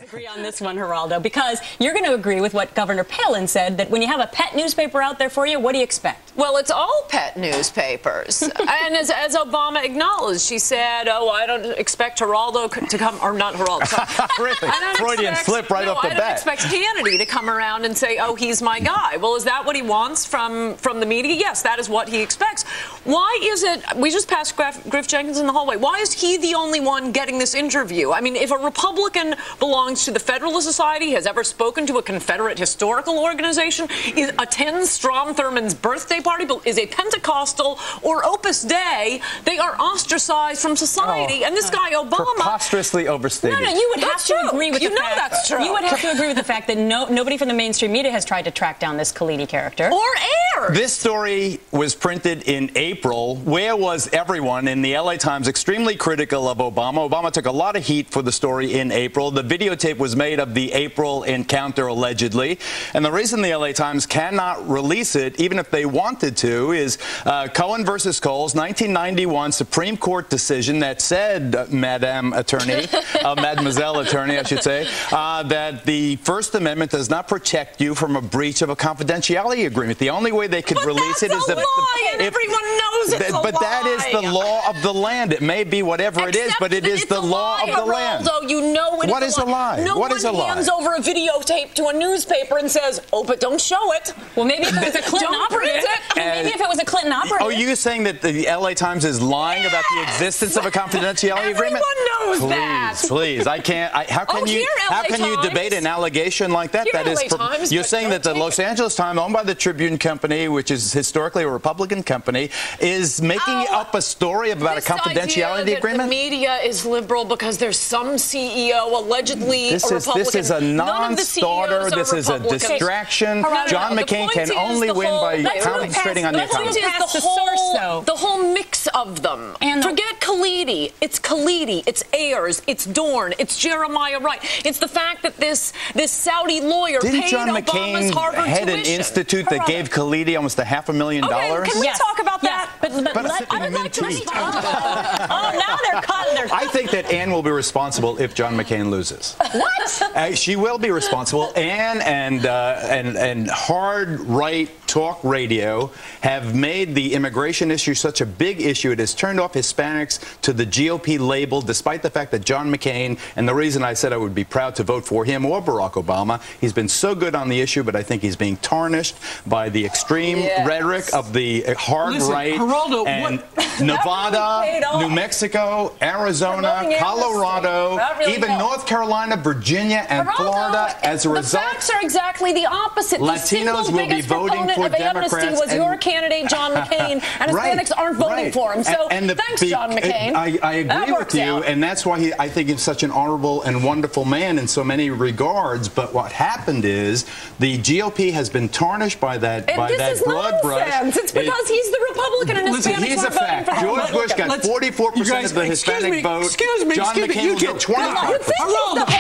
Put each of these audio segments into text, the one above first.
Agree on this one, Geraldo, because you're going to agree with what Governor Palin said, that when you have a pet newspaper out there for you, what do you expect? Well, it's all pet newspapers. And as Obama acknowledged, she said, oh, I don't expect Geraldo to come, or not Geraldo. Really? Freudian slip right off the bat. I don't expect Hannity to come around and say, oh, he's my guy. Well, is that what he wants from the media? Yes, that is what he expects. Why is it, we just passed Griff Jenkins in the hallway, why is he the only one getting this interview? I mean, if a Republican belongs to the Federalist Society, has ever spoken to a Confederate historical organization, attends Strom Thurmond's birthday party, is a Pentecostal or Opus Dei, they are ostracized from society. And this guy Obama, preposterously overstated. No, you would have to agree with the fact. That's true. You would have to agree with the fact that nobody from the mainstream media has tried to track down this Khalidi character. Or aired. This story was printed in April. Where was everyone in the LA Times extremely critical of Obama? Obama took a lot of heat for the story in April. The videotape was made of the April encounter, allegedly. And the reason the LA Times cannot release it, even if they wanted to, is Cohen versus Coles, 1991 Supreme Court decision that said, Madame Attorney, Mademoiselle Attorney, I should say, that the First Amendment does not protect you from a breach of a confidentiality agreement. The only way they could release it is that everyone knows it's a lie. But that is the law of the land. It may be whatever it is, but it is the law of the land. You know what is a lie? No one hands over a videotape to a newspaper and says, oh, but don't show it. Well, maybe if it was a Clinton operative. Maybe if it was a Clinton operative. Oh, you're saying that the LA Times is lying about the existence of a confidentiality agreement? Everyone knows that. Please, I can't. How can you debate an allegation like that? That is, you're saying that the Los Angeles Times, owned by the Tribune Company, which is historically a Republican company, is making up a story about a confidentiality agreement? The media is liberal because there's some CEO allegedly a Republican. This is a non-starter. This is a distraction. John McCain can only win by concentrating on the economy. The whole mix of them. Forget Khalidi. It's Khalidi. It's Ayers. It's Dorn. It's Jeremiah Wright. It's the fact that this Saudi lawyer paid John McCain McCain head an institute that gave Khalidi almost $500,000? Okay, can we talk about that? But I would like to now they're cutting. I think that Ann will be responsible if John McCain loses. What? She will be responsible. Ann and hard right talk radio have made the immigration issue such a big issue. It has turned off Hispanics to the GOP label, despite the fact that John McCain, and the reason I said I would be proud to vote for him or Barack Obama, he's been so good on the issue, but I think he's being tarnished by the extreme rhetoric of the hard right. Geraldo, and Nevada, New Mexico, Arizona, Colorado, even North Carolina, Virginia, and Florida. As a result, the facts are exactly the opposite. Latinos will be voting for Democrats. Was your candidate John McCain, and Hispanics aren't voting for him. So thanks, John McCain. I agree with you, and that's why I think he's such an honorable and wonderful man in so many regards. But what happened is the GOP has been tarnished by that broad brush. It's because he's the Republican and Hispanics here's a fact. George Bush got 44% of the Hispanic vote. John McCain will get 25%. Hold on.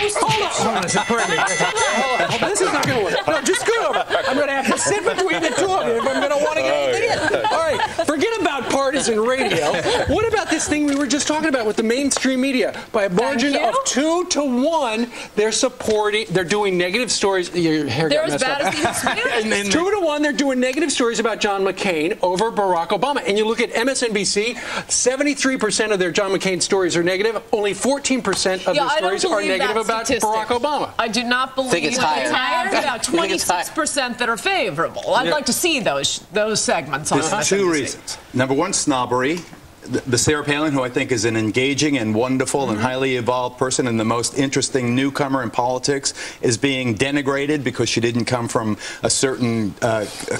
This is not going to work. No, just go over. I'm going to have to sit between the two of you if I'm going to want to get anything in. All right, forget about partisan radio. What about this thing we were just talking about with the mainstream media? By a margin of 2 to 1, they're doing negative stories. Your hair got messed up. They're as bad as the Hispanics. 2 to 1, they're doing negative stories about John McCain over Barack Obama. And you look at MSNBC, 73% of their John McCain stories are negative. Only 14% of their stories are negative about Barack Obama. I do not believe it's higher. About 26% that are favorable. I'd like to see those segments on MSNBC. There's two reasons. Number one, snobbery. The Sarah Palin, who I think is an engaging and wonderful and highly evolved person and the most interesting newcomer in politics, is being denigrated because she didn't come from a certain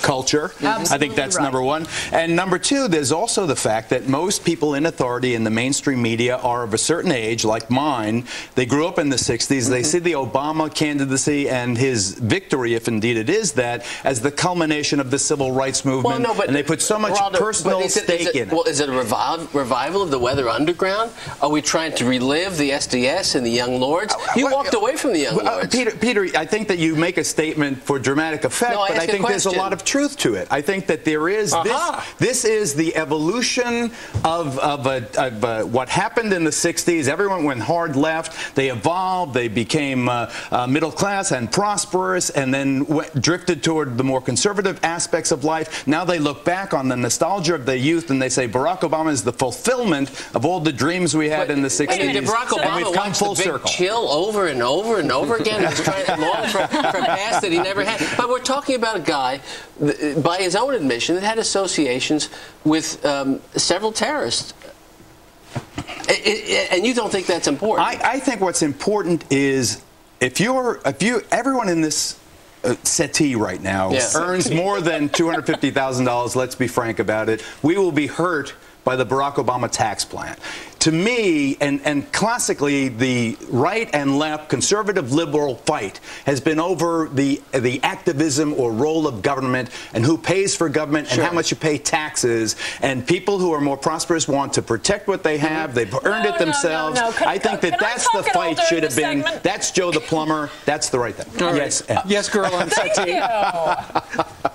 culture. I think that's number one. And number two, there's also the fact that most people in authority in the mainstream media are of a certain age, like mine. They grew up in the 60s. They see the Obama candidacy and his victory, if indeed it is that, as the culmination of the civil rights movement. Well, no, but and they put so much personal stake in it. Well, is it a revival? revival of the Weather Underground? Are we trying to relive the SDS and the Young Lords? You walked away from the Young Lords. Peter, I think that you make a statement for dramatic effect, but I think there's a lot of truth to it. I think that there is this is the evolution of what happened in the 60s. Everyone went hard left. They evolved. They became middle class and prosperous, and then drifted toward the more conservative aspects of life. Now they look back on the nostalgia of their youth and they say Barack Obama is the fulfillment of all the dreams we had in the 60s. Did Barack Obama watch the big chill over and over and over again? He's trying to long for a past that he never had. But we're talking about a guy, by his own admission, that had associations with several terrorists. And you don't think that's important? I think what's important is everyone in this settee right now earns more than $250,000. Let's be frank about it. We will be hurt by the Barack Obama tax plan. To me, and classically, the right and left, conservative liberal fight has been over the activism or role of government and who pays for government and how much you pay taxes. And people who are more prosperous want to protect what they have. They've earned it themselves. I think that's the fight should have been. That's Joe the plumber. That's the right thing. Yes, yes, girl on settee.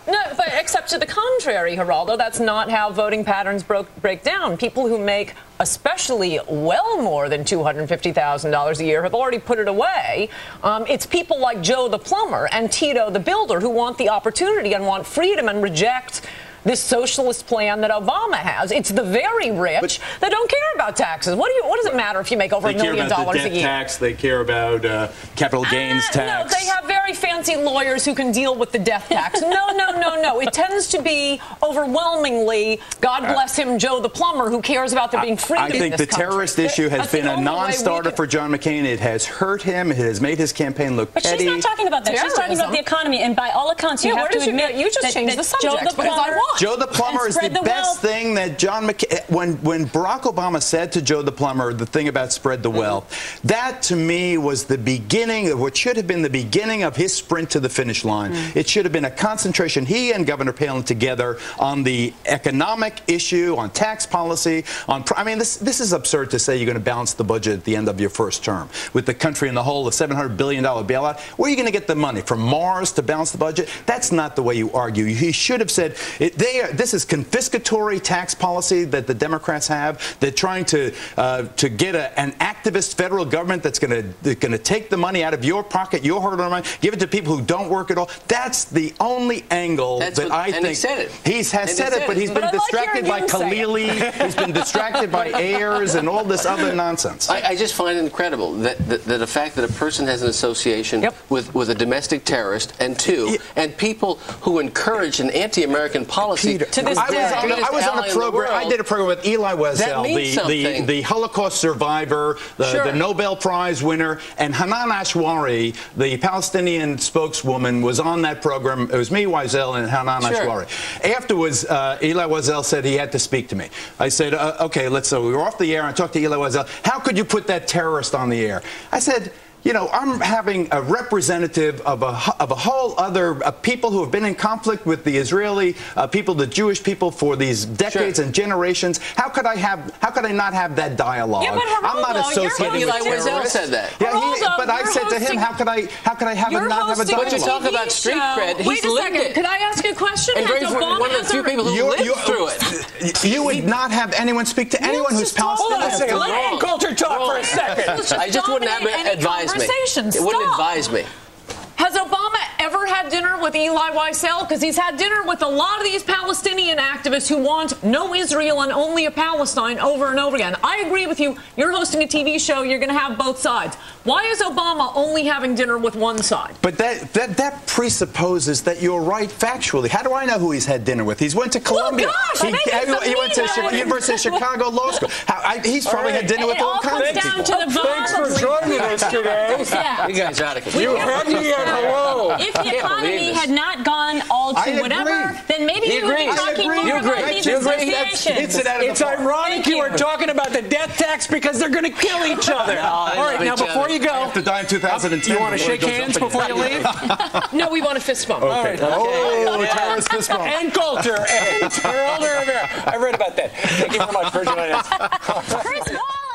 No, but except to the contrary, Geraldo, that's not how voting patterns break down. People who make especially well more than $250,000 a year have already put it away. It's people like Joe the plumber and Tito the builder who want the opportunity and want freedom and reject this socialist plan that Obama has. It's the very rich that don't care about taxes. What does it matter if you make over $1 million a year? They care about the death tax. They care about capital gains tax. No, they have very fancy lawyers who can deal with the death tax. No. It tends to be overwhelmingly, God bless him, Joe the plumber, who cares about there being freedom in this country. I think the terrorist issue has been a non-starter for John McCain. It has hurt him. It has made his campaign look petty. But she's not talking about that. Terrorism. She's talking about the economy. And by all accounts, you have to admit you just changed the subject because I won. Joe the plumber is the best thing that John McCain, when Barack Obama said to Joe the plumber the thing about spread the wealth, that to me was the beginning of what should have been the beginning of his sprint to the finish line. It should have been a concentration, he and Governor Palin together, on the economic issue, on tax policy, I mean, this is absurd to say you're going to balance the budget at the end of your first term. With the country in the whole, a $700 billion bailout, where are you going to get the money? From Mars to balance the budget? That's not the way you argue. He should have said, this is confiscatory tax policy that the Democrats have. They're trying to get an activist federal government that's going to take the money out of your pocket, your hard-earned money, give it to people who don't work at all. That's the only angle I think. And he said it. He has said it, but he's been distracted by Khalili. He's been distracted by Ayers and all this other nonsense. I just find it incredible that the fact that a person has an association with a domestic terrorist and people who encourage an anti-American policy. To this day. I was on a program. I did a program with Eli Wiesel, the Holocaust survivor, the Nobel Prize winner, and Hanan Ashwari, the Palestinian spokeswoman, was on that program. It was me, Wiesel, and Hanan Ashwari. Afterwards, Eli Wiesel said he had to speak to me. I said, okay, so we were off the air. I talked to Eli Wiesel. How could you put that terrorist on the air? I said, you know, I'm having a representative of a whole other people who have been in conflict with the Israeli people, the Jewish people, for these decades and generations. How could I not have that dialogue? Yeah, but Geraldo, I'm not associated with terrorists. Eli Wiesel said that. Yeah, but I said to him, how could I not have a dialogue? But you talk about street cred. Wait a second. Could I ask you a question? And Grace, one of the few people who lived through it. You would not have anyone speak to anyone who's Palestinian. Hold on a second. Let Coulter talk for a second. I just wouldn't advise me. It wouldn't advise me. Has Obama ever had dinner with Eli Wiesel? Because he's had dinner with a lot of these Palestinian activists who want no Israel and only a Palestine over and over again. I agree with you. You're hosting a TV show. You're going to have both sides. Why is Obama only having dinner with one side? But that presupposes that you're right factually. How do I know who he's had dinner with? He's went to Columbia. He went to University of Chicago Law School. He's probably had dinner with all kinds of people. Thanks for joining us today. You guys out of control. You had me at hello. If the economy had not gone all to whatever, then maybe He agrees. You agree. It's ironic you are talking about the death tax because they're going to kill each other. All right, now before you go, I have to die in 2010. You want to shake hands before you leave? No, we want a fist bump. Okay. Oh, terrorist fist bump. And Coulter and Geraldo Rivera. I read about that. Thank you very much for joining us. Chris Wallace.